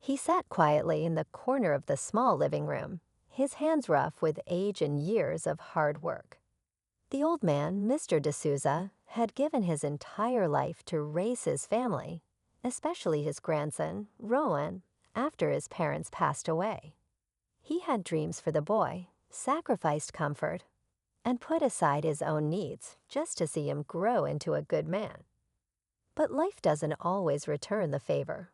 He sat quietly in the corner of the small living room, his hands rough with age and years of hard work. The old man, Mr. D'Souza, had given his entire life to raise his family, especially his grandson, Rowan, after his parents passed away. He had dreams for the boy, sacrificed comfort, and put aside his own needs just to see him grow into a good man. But life doesn't always return the favor.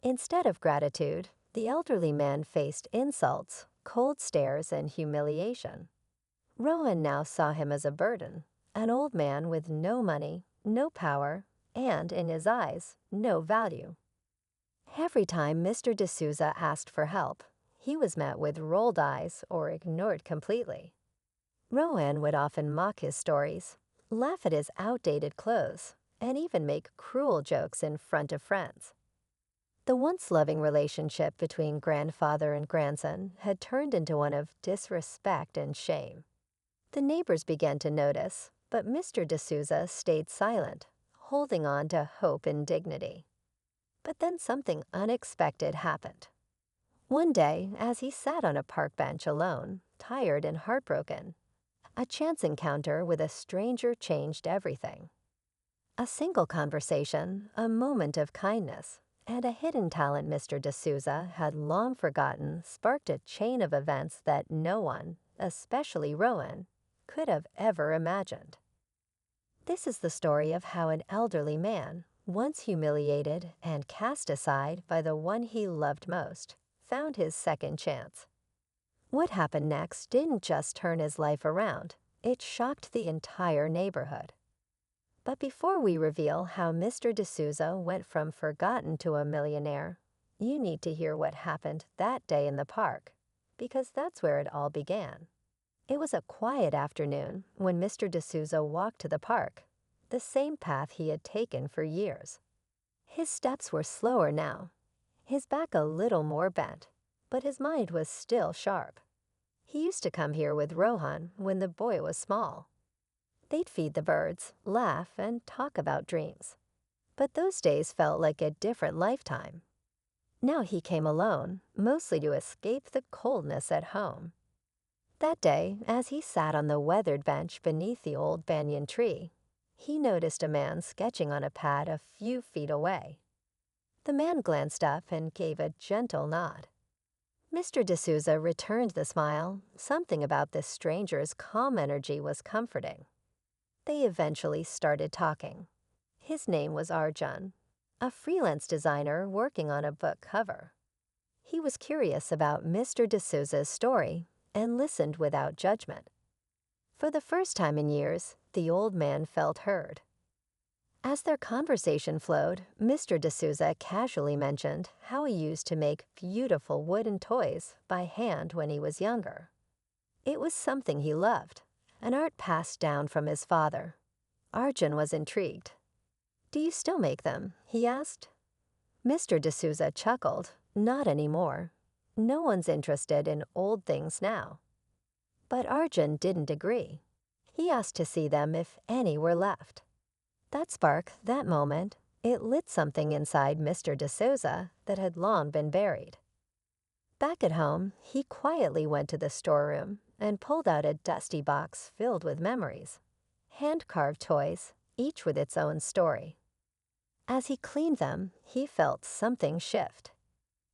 Instead of gratitude, the elderly man faced insults, cold stares, and humiliation. Rowan now saw him as a burden, an old man with no money, no power, and, in his eyes, no value. Every time Mr. D'Souza asked for help, he was met with rolled eyes or ignored completely. Rowan would often mock his stories, laugh at his outdated clothes, and even make cruel jokes in front of friends. The once loving relationship between grandfather and grandson had turned into one of disrespect and shame. The neighbors began to notice, but Mr. D'Souza stayed silent, holding on to hope and dignity. But then something unexpected happened. One day, as he sat on a park bench alone, tired and heartbroken, a chance encounter with a stranger changed everything. A single conversation, a moment of kindness, and a hidden talent Mr. D'Souza had long forgotten sparked a chain of events that no one, especially Rowan, could have ever imagined. This is the story of how an elderly man, once humiliated and cast aside by the one he loved most, found his second chance. What happened next didn't just turn his life around, it shocked the entire neighborhood. But before we reveal how Mr. D'Souza went from forgotten to a millionaire, you need to hear what happened that day in the park, because that's where it all began. It was a quiet afternoon when Mr. D'Souza walked to the park, the same path he had taken for years. His steps were slower now, his back a little more bent, but his mind was still sharp. He used to come here with Rohan when the boy was small. They'd feed the birds, laugh, and talk about dreams. But those days felt like a different lifetime. Now he came alone, mostly to escape the coldness at home. That day, as he sat on the weathered bench beneath the old banyan tree, he noticed a man sketching on a pad a few feet away. The man glanced up and gave a gentle nod. Mr. D'Souza returned the smile. Something about this stranger's calm energy was comforting. They eventually started talking. His name was Arjun, a freelance designer working on a book cover. He was curious about Mr. D'Souza's story and listened without judgment. For the first time in years, the old man felt heard. As their conversation flowed, Mr. D'Souza casually mentioned how he used to make beautiful wooden toys by hand when he was younger. It was something he loved, an art passed down from his father. Arjun was intrigued. "Do you still make them?" he asked. Mr. D'Souza chuckled. "Not anymore. No one's interested in old things now." But Arjun didn't agree. He asked to see them if any were left. That spark, that moment, it lit something inside Mr. D'Souza that had long been buried. Back at home, he quietly went to the storeroom and pulled out a dusty box filled with memories. Hand-carved toys, each with its own story. As he cleaned them, he felt something shift.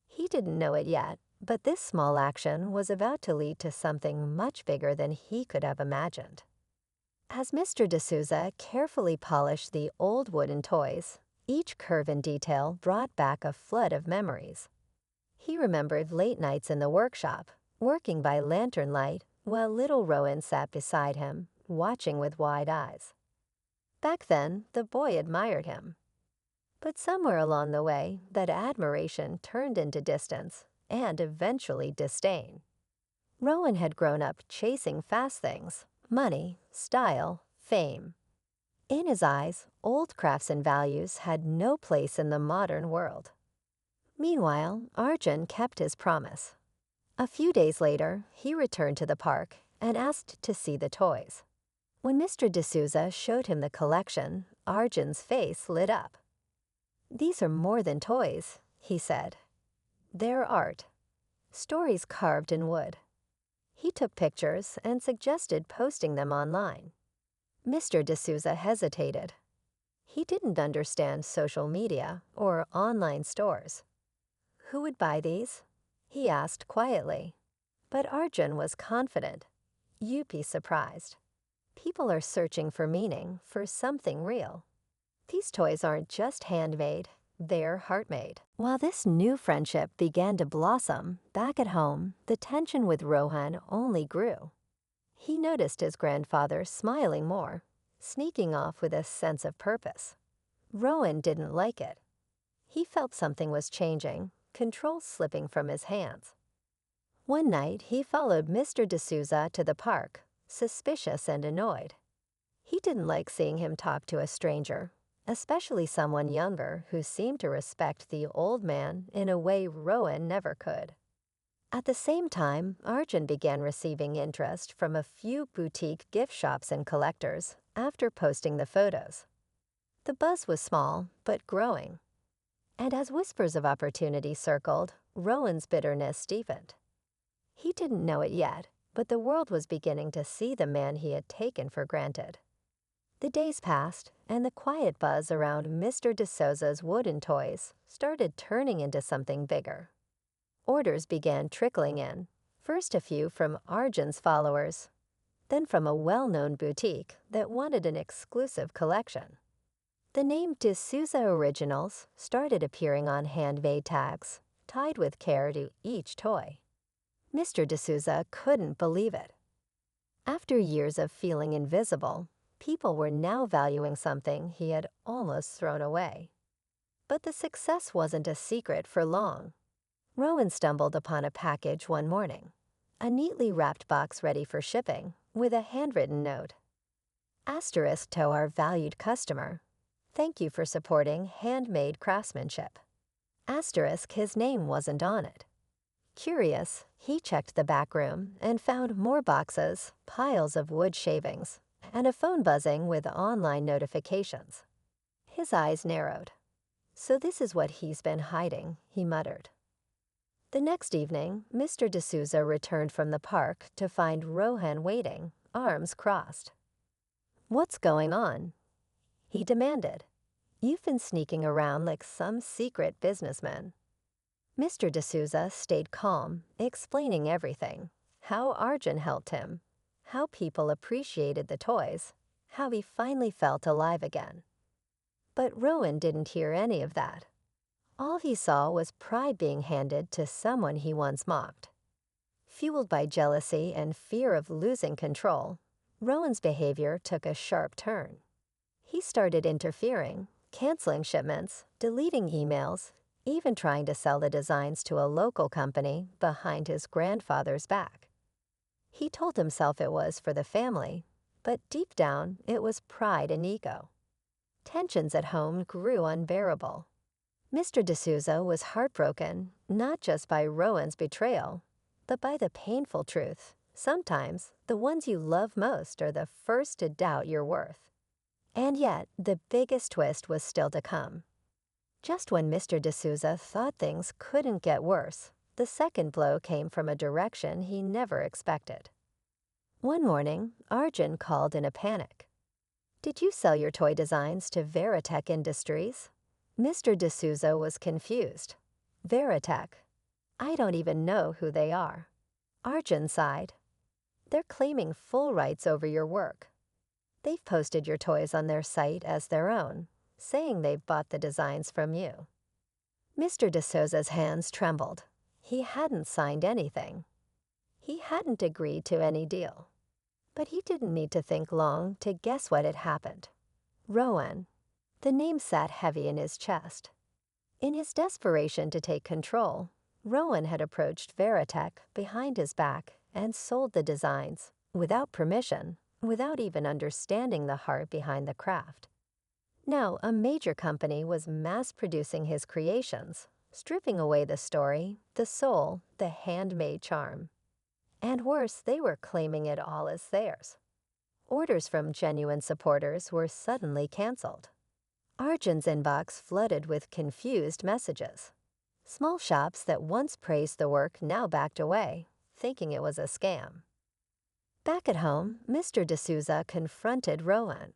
He didn't know it yet, but this small action was about to lead to something much bigger than he could have imagined. As Mr. D'Souza carefully polished the old wooden toys, each curve and detail brought back a flood of memories. He remembered late nights in the workshop, working by lantern light while little Rowan sat beside him, watching with wide eyes. Back then, the boy admired him. But somewhere along the way, that admiration turned into distance and eventually disdain. Rowan had grown up chasing fast things, money, style, fame. In his eyes, old crafts and values had no place in the modern world. Meanwhile, Arjun kept his promise. A few days later, he returned to the park and asked to see the toys. When Mr. D'Souza showed him the collection, Arjun's face lit up. "These are more than toys," he said. their art, stories carved in wood. He took pictures and suggested posting them online. Mr. D'Souza hesitated. He didn't understand social media or online stores. Who would buy these? He asked quietly. But Arjun was confident. You'd be surprised. People are searching for meaning, for something real. These toys aren't just handmade, they're heart-made. While this new friendship began to blossom, back at home, the tension with Rohan only grew. He noticed his grandfather smiling more, sneaking off with a sense of purpose. Rohan didn't like it. He felt something was changing, control slipping from his hands. One night, he followed Mr. D'Souza to the park, suspicious and annoyed. He didn't like seeing him talk to a stranger, especially someone younger who seemed to respect the old man in a way Rohan never could. At the same time, Arjun began receiving interest from a few boutique gift shops and collectors after posting the photos. The buzz was small, but growing. And as whispers of opportunity circled, Rowan's bitterness deepened. He didn't know it yet, but the world was beginning to see the man he had taken for granted. The days passed, and the quiet buzz around Mr. D'Souza's wooden toys started turning into something bigger. Orders began trickling in, first a few from Arjun's followers, then from a well-known boutique that wanted an exclusive collection. The name D'Souza Originals started appearing on handmade tags, tied with care to each toy. Mr. D'Souza couldn't believe it. After years of feeling invisible, people were now valuing something he had almost thrown away. But the success wasn't a secret for long. Rowan stumbled upon a package one morning, a neatly wrapped box ready for shipping with a handwritten note. Asterisk to our valued customer. Thank you for supporting handmade craftsmanship. Asterisk, his name wasn't on it. Curious, he checked the back room and found more boxes, piles of wood shavings, and a phone buzzing with online notifications. His eyes narrowed. So this is what he's been hiding, he muttered. The next evening, Mr. D'Souza returned from the park to find Rohan waiting, arms crossed. What's going on? He demanded. You've been sneaking around like some secret businessman. Mr. D'Souza stayed calm, explaining everything. How Arjun helped him, how people appreciated the toys, how he finally felt alive again. But Rowan didn't hear any of that. All he saw was pride being handed to someone he once mocked. Fueled by jealousy and fear of losing control, Rowan's behavior took a sharp turn. He started interfering, canceling shipments, deleting emails, even trying to sell the designs to a local company behind his grandfather's back. He told himself it was for the family, but deep down it was pride and ego. Tensions at home grew unbearable. Mr. D'Souza was heartbroken, not just by Rowan's betrayal, but by the painful truth. Sometimes, the ones you love most are the first to doubt your worth. And yet, the biggest twist was still to come. Just when Mr. D'Souza thought things couldn't get worse, the second blow came from a direction he never expected. One morning, Arjun called in a panic. Did you sell your toy designs to Veritech Industries? Mr. D'Souza was confused. Veritech? I don't even know who they are. Arjun sighed. They're claiming full rights over your work. They've posted your toys on their site as their own, saying they've bought the designs from you. Mr. D'Souza's hands trembled. He hadn't signed anything. He hadn't agreed to any deal. But he didn't need to think long to guess what had happened. Rowan. The name sat heavy in his chest. In his desperation to take control, Rowan had approached Veritech behind his back and sold the designs, without permission, without even understanding the heart behind the craft. Now, a major company was mass-producing his creations, stripping away the story, the soul, the handmade charm. And worse, they were claiming it all as theirs. Orders from genuine supporters were suddenly canceled. Arjun's inbox flooded with confused messages. Small shops that once praised the work now backed away, thinking it was a scam. Back at home, Mr. D'Souza confronted Rowan.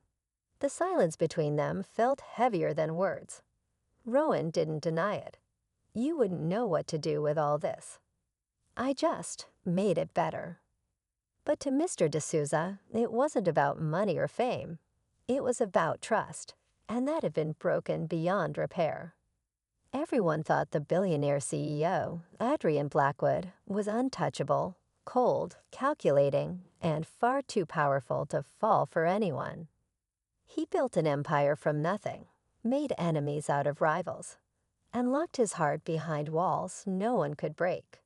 The silence between them felt heavier than words. Rowan didn't deny it. You wouldn't know what to do with all this. I just made it better. But to Mr. D'Souza, it wasn't about money or fame. It was about trust, and that had been broken beyond repair. Everyone thought the billionaire CEO, Adrian Blackwood, was untouchable, cold, calculating, and far too powerful to fall for anyone. He built an empire from nothing, made enemies out of rivals, and locked his heart behind walls no one could break.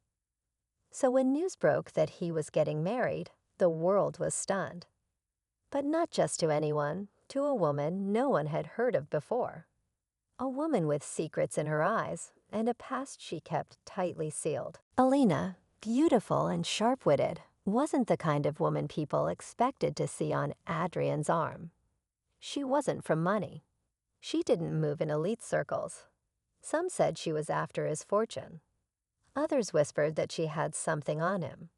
So when news broke that he was getting married, the world was stunned. But not just to anyone, to a woman no one had heard of before. A woman with secrets in her eyes and a past she kept tightly sealed. Alina, beautiful and sharp-witted, wasn't the kind of woman people expected to see on Adrian's arm. She wasn't from money. She didn't move in elite circles. Some said she was after his fortune. Others whispered that she had something on him.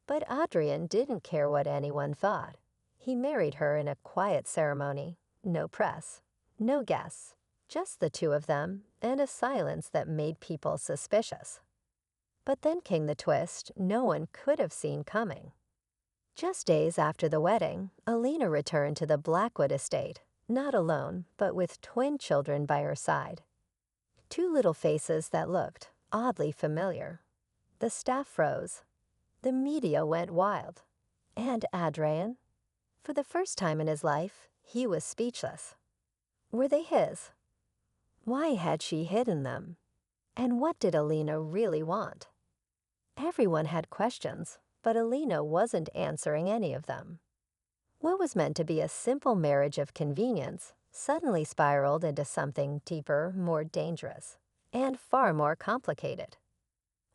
But Adrian didn't care what anyone thought. He married her in a quiet ceremony, no press, no guests, just the two of them, and a silence that made people suspicious. But then came the twist no one could have seen coming. Just days after the wedding, Alina returned to the Blackwood estate, not alone, but with twin children by her side. Two little faces that looked oddly familiar. The staff froze. The media went wild. And Adrian? For the first time in his life, he was speechless. Were they his? Why had she hidden them? And what did Alina really want? Everyone had questions, but Alina wasn't answering any of them. What was meant to be a simple marriage of convenience suddenly spiraled into something deeper, more dangerous, and far more complicated.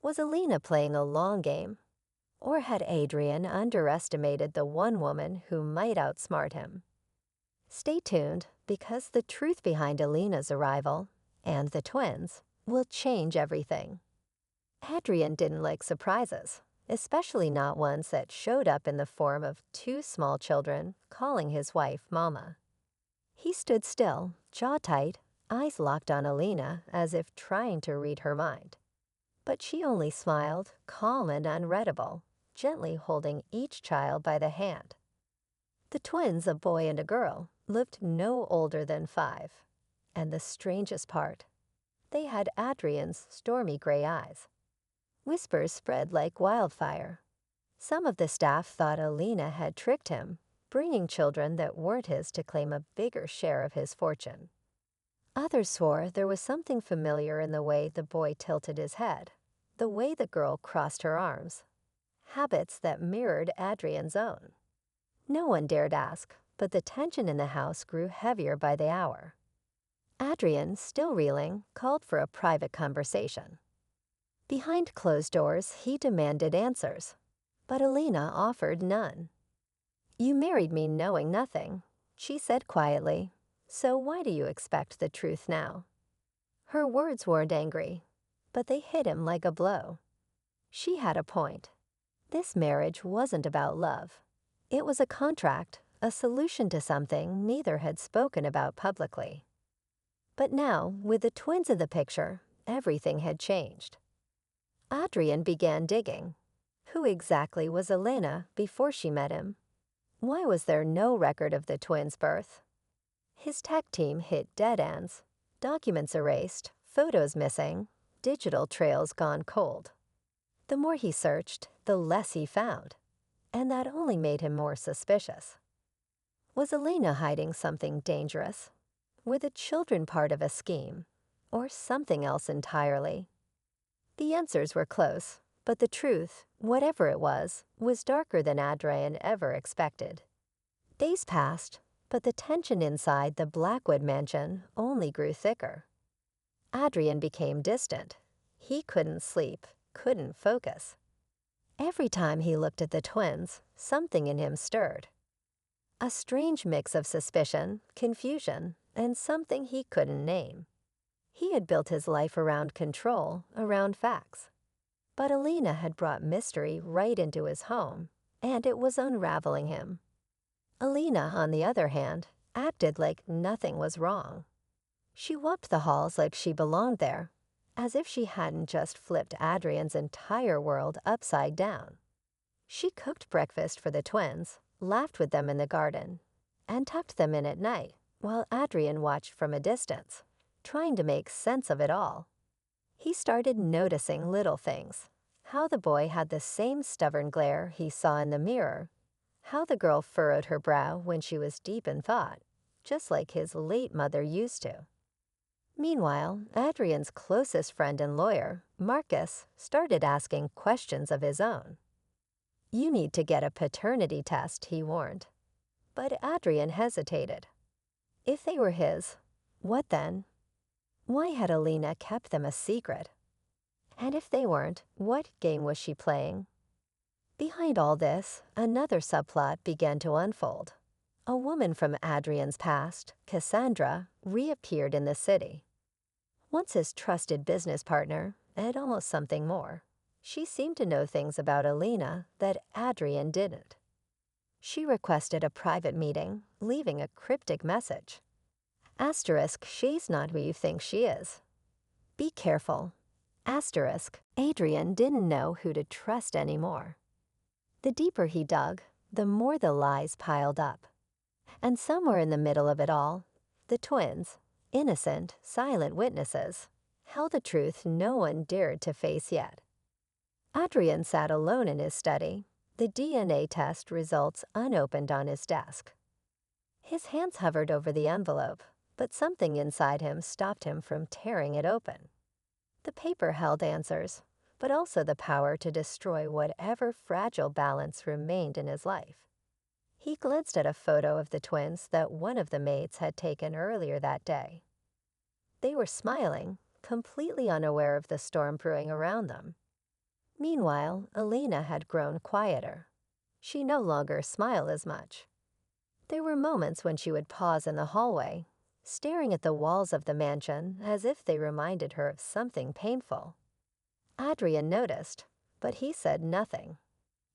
Was Alina playing a long game? Or had Adrian underestimated the one woman who might outsmart him? Stay tuned, because the truth behind Alina's arrival, and the twins, will change everything. Adrian didn't like surprises, especially not ones that showed up in the form of two small children calling his wife Mama. He stood still, jaw tight, eyes locked on Alina as if trying to read her mind. But she only smiled, calm and unreadable, gently holding each child by the hand. The twins, a boy and a girl, looked no older than 5. And the strangest part, they had Adrian's stormy gray eyes. Whispers spread like wildfire. Some of the staff thought Alina had tricked him, bringing children that weren't his to claim a bigger share of his fortune. Others swore there was something familiar in the way the boy tilted his head, the way the girl crossed her arms. Habits that mirrored Adrian's own. No one dared ask, but the tension in the house grew heavier by the hour. Adrian, still reeling, called for a private conversation. Behind closed doors, he demanded answers, but Alina offered none. "You married me knowing nothing," she said quietly, "so why do you expect the truth now?" Her words weren't angry, but they hit him like a blow. She had a point. This marriage wasn't about love. It was a contract, a solution to something neither had spoken about publicly. But now, with the twins in the picture, everything had changed. Adrian began digging. Who exactly was Alina before she met him? Why was there no record of the twins' birth? His tech team hit dead ends, documents erased, photos missing, digital trails gone cold. The more he searched, the less he found, and that only made him more suspicious. Was Alina hiding something dangerous? Were the children part of a scheme, or something else entirely? The answers were close, but the truth, whatever it was darker than Adrian ever expected. Days passed, but the tension inside the Blackwood mansion only grew thicker. Adrian became distant. He couldn't sleep, couldn't focus. Every time he looked at the twins, something in him stirred. A strange mix of suspicion, confusion, and something he couldn't name. He had built his life around control, around facts. But Alina had brought mystery right into his home, and it was unraveling him. Alina, on the other hand, acted like nothing was wrong. She walked the halls like she belonged there, as if she hadn't just flipped Adrian's entire world upside down. She cooked breakfast for the twins, laughed with them in the garden, and tucked them in at night while Adrian watched from a distance, trying to make sense of it all. He started noticing little things. How the boy had the same stubborn glare he saw in the mirror. How the girl furrowed her brow when she was deep in thought, just like his late mother used to. Meanwhile, Adrian's closest friend and lawyer, Marcus, started asking questions of his own. "You need to get a paternity test," he warned. But Adrian hesitated. If they were his, what then? Why had Alina kept them a secret? And if they weren't, what game was she playing? Behind all this, another subplot began to unfold. A woman from Adrian's past, Cassandra, reappeared in the city. Once his trusted business partner, and almost something more, she seemed to know things about Alina that Adrian didn't. She requested a private meeting, leaving a cryptic message. Asterisk, she's not who you think she is. Be careful. Asterisk, Adrian didn't know who to trust anymore. The deeper he dug, the more the lies piled up. And somewhere in the middle of it all, the twins, innocent, silent witnesses, held a truth no one dared to face yet. Adrian sat alone in his study, the DNA test results unopened on his desk. His hands hovered over the envelope, but something inside him stopped him from tearing it open. The paper held answers, but also the power to destroy whatever fragile balance remained in his life. He glanced at a photo of the twins that one of the maids had taken earlier that day. They were smiling, completely unaware of the storm brewing around them. Meanwhile, Alina had grown quieter. She no longer smiled as much. There were moments when she would pause in the hallway, staring at the walls of the mansion as if they reminded her of something painful. Adrian noticed, but he said nothing.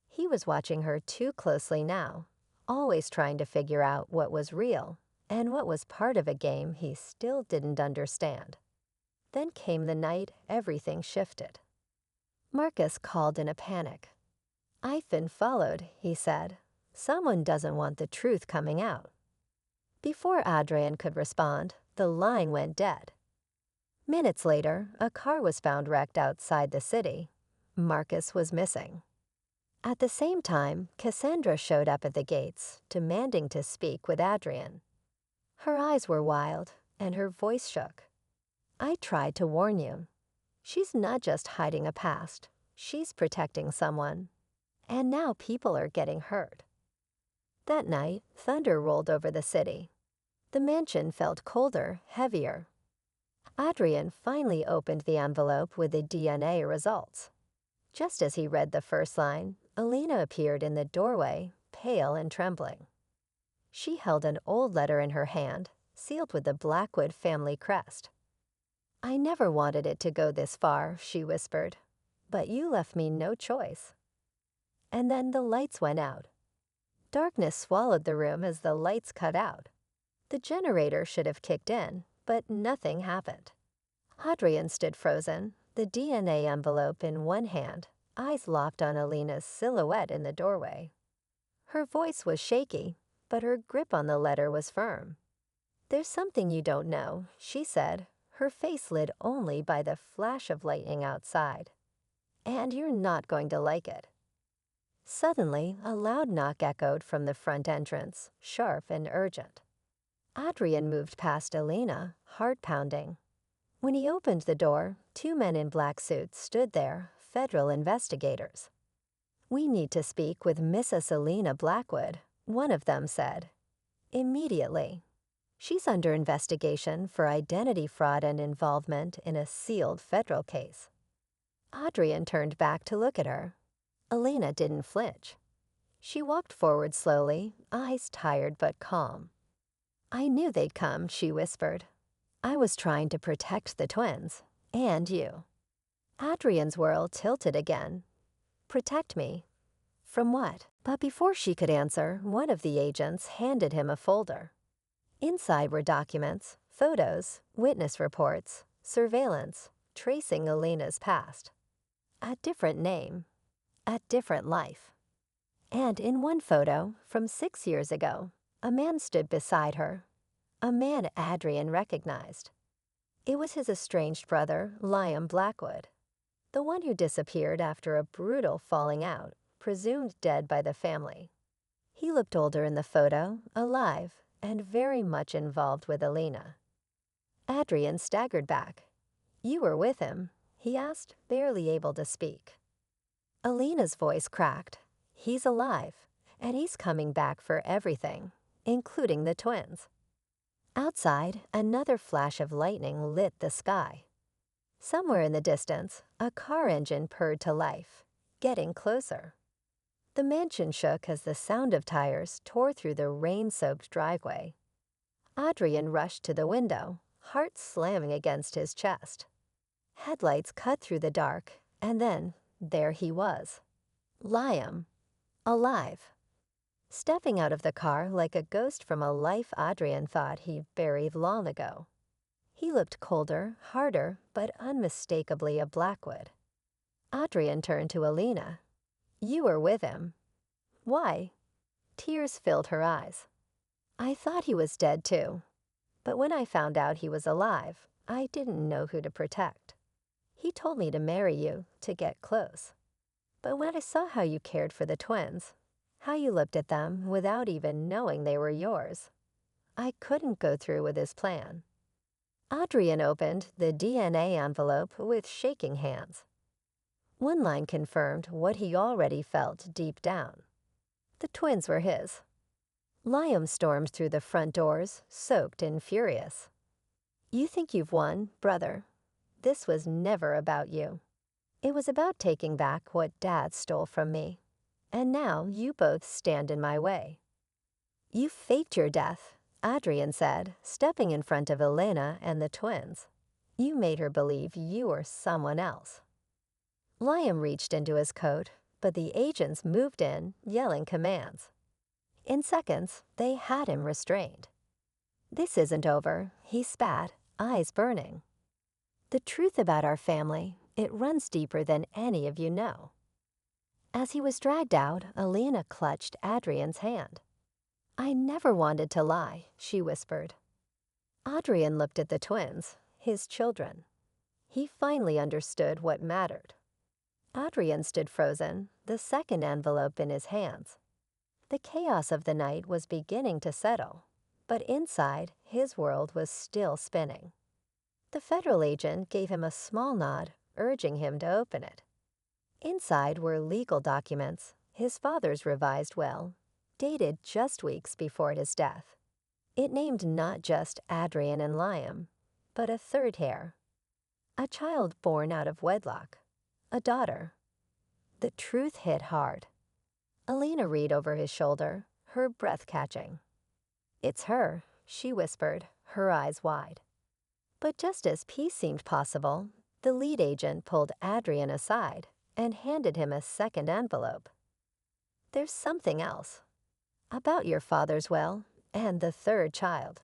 He was watching her too closely now, always trying to figure out what was real and what was part of a game he still didn't understand. Then came the night everything shifted. Marcus called in a panic. "I've been followed," he said. "Someone doesn't want the truth coming out." Before Adrian could respond, the line went dead. Minutes later, a car was found wrecked outside the city. Marcus was missing. At the same time, Cassandra showed up at the gates, demanding to speak with Adrian. Her eyes were wild, and her voice shook. "I tried to warn you. She's not just hiding a past. She's protecting someone. And now people are getting hurt." That night, thunder rolled over the city. The mansion felt colder, heavier. Adrian finally opened the envelope with the DNA results. Just as he read the first line, Alina appeared in the doorway, pale and trembling. She held an old letter in her hand, sealed with the Blackwood family crest. "I never wanted it to go this far," she whispered, "but you left me no choice." And then the lights went out. Darkness swallowed the room as the lights cut out. The generator should have kicked in, but nothing happened. Adrian stood frozen, the DNA envelope in one hand, eyes locked on Alina's silhouette in the doorway. Her voice was shaky, but her grip on the letter was firm. "There's something you don't know," she said, her face lit only by the flash of lightning outside. "And you're not going to like it." Suddenly, a loud knock echoed from the front entrance, sharp and urgent. Adrian moved past Alina, heart pounding. When he opened the door, two men in black suits stood there, federal investigators. "We need to speak with Mrs. Alina Blackwood," one of them said. "Immediately. She's under investigation for identity fraud and involvement in a sealed federal case." Adrian turned back to look at her. Alina didn't flinch. She walked forward slowly, eyes tired but calm. "I knew they'd come," she whispered. I was trying to protect the twins. And you. Adrian's world tilted again. Protect me? From what? But before she could answer, one of the agents handed him a folder. Inside were documents, photos, witness reports, surveillance, tracing Elena's past. A different name, a different life. And in one photo, from 6 years ago, a man stood beside her, a man Adrian recognized. It was his estranged brother, Liam Blackwood, the one who disappeared after a brutal falling out, presumed dead by the family. He looked older in the photo, alive, and very much involved with Elena. Adrian staggered back. "You were with him?" he asked, barely able to speak. Elena's voice cracked. "He's alive, and he's coming back for everything, including the twins." Outside, another flash of lightning lit the sky. Somewhere in the distance, a car engine purred to life, getting closer. The mansion shook as the sound of tires tore through the rain-soaked driveway. Adrian rushed to the window, heart slamming against his chest. Headlights cut through the dark, and then there he was. Liam, alive. Stepping out of the car like a ghost from a life Adrian thought he buried long ago. He looked colder, harder, but unmistakably a Blackwood. Adrian turned to Elena. "You were with him." "Why?" Tears filled her eyes. "I thought he was dead too. But when I found out he was alive, I didn't know who to protect. He told me to marry you, to get close. But when I saw how you cared for the twins, how you looked at them without even knowing they were yours, I couldn't go through with his plan." Adrian opened the DNA envelope with shaking hands. One line confirmed what he already felt deep down. The twins were his. Liam stormed through the front doors, soaked and furious. "You think you've won, brother. This was never about you. It was about taking back what Dad stole from me. And now you both stand in my way." "You faked your death," Adrian said, stepping in front of Elena and the twins. "You made her believe you were someone else." Liam reached into his coat, but the agents moved in, yelling commands. In seconds, they had him restrained. "This isn't over," he spat, eyes burning. "The truth about our family, it runs deeper than any of you know." As he was dragged out, Elena clutched Adrian's hand. "I never wanted to lie," she whispered. Adrian looked at the twins, his children. He finally understood what mattered. Adrian stood frozen, the second envelope in his hands. The chaos of the night was beginning to settle, but inside, his world was still spinning. The federal agent gave him a small nod, urging him to open it. Inside were legal documents, his father's revised will, dated just weeks before his death. It named not just Adrian and Liam, but a third heir. A child born out of wedlock. A daughter. The truth hit hard. Elena read over his shoulder, her breath catching. "It's her," she whispered, her eyes wide. But just as peace seemed possible, the lead agent pulled Adrian aside and handed him a second envelope. "There's something else. About your father's will and the third child."